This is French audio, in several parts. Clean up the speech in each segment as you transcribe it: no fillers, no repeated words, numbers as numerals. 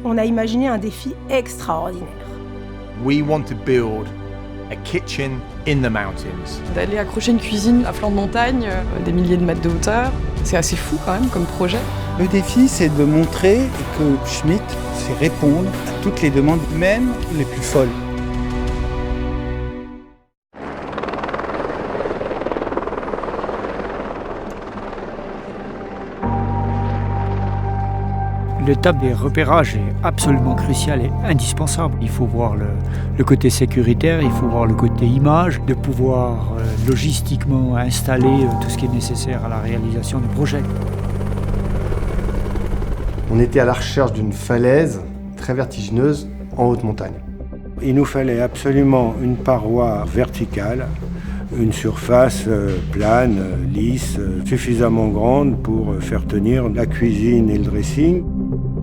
On a imaginé un défi extraordinaire. We want to build a kitchen in the mountains. D'aller accrocher une cuisine à flanc de montagne, des milliers de mètres de hauteur, c'est assez fou quand même comme projet. Le défi, c'est de montrer que Schmitt sait répondre à toutes les demandes, même les plus folles. L'étape des repérages est absolument cruciale et indispensable. Il faut voir le côté sécuritaire, il faut voir le côté image, de pouvoir logistiquement installer tout ce qui est nécessaire à la réalisation du projet. On était à la recherche d'une falaise très vertigineuse en haute montagne. Il nous fallait absolument une paroi verticale, une surface plane, lisse, suffisamment grande pour faire tenir la cuisine et le dressing.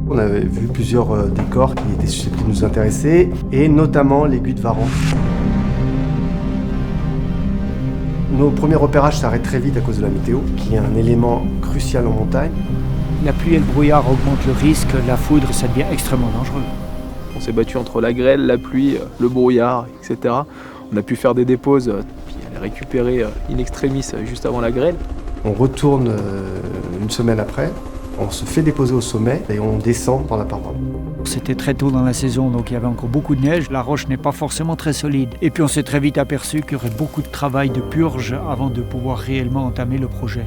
On avait vu plusieurs décors qui étaient susceptibles de nous intéresser, et notamment l'aiguille de Varan. Nos premiers repérages s'arrêtent très vite à cause de la météo, qui est un élément crucial en montagne. La pluie et le brouillard augmentent le risque, la foudre, ça devient extrêmement dangereux. On s'est battu entre la grêle, la pluie, le brouillard, etc. On a pu faire des déposes, puis aller récupérer in extremis juste avant la grêle. On retourne une semaine après, on se fait déposer au sommet et on descend dans la paroi. C'était très tôt dans la saison, donc il y avait encore beaucoup de neige. La roche n'est pas forcément très solide. Et puis on s'est très vite aperçu qu'il y aurait beaucoup de travail de purge avant de pouvoir réellement entamer le projet.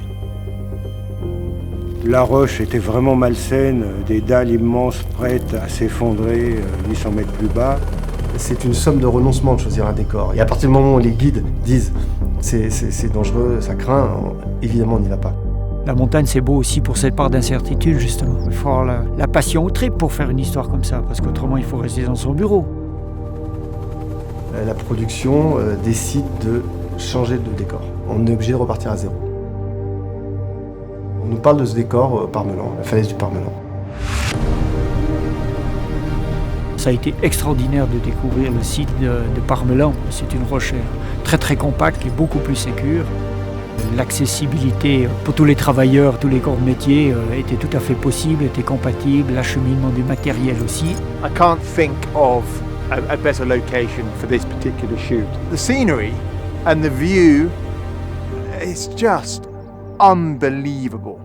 La roche était vraiment malsaine, des dalles immenses prêtes à s'effondrer 800 mètres plus bas. C'est une somme de renoncement de choisir un décor. Et à partir du moment où les guides disent c'est dangereux, ça craint, évidemment on n'y va pas. La montagne, c'est beau aussi pour cette part d'incertitude, justement. Il faut avoir la passion au tripes pour faire une histoire comme ça, parce qu'autrement, il faut rester dans son bureau. La production décide de changer de décor. On est obligé de repartir à zéro. On nous parle de ce décor Parmelan, la falaise du Parmelan. Ça a été extraordinaire de découvrir le site de Parmelan. C'est une roche très très compacte et beaucoup plus sécure. L'accessibilité pour tous les travailleurs, tous les corps de métier était tout à fait possible, était compatible, l'acheminement du matériel aussi. I can't think of a better location for this particular shoot. The scenery and the view is just unbelievable.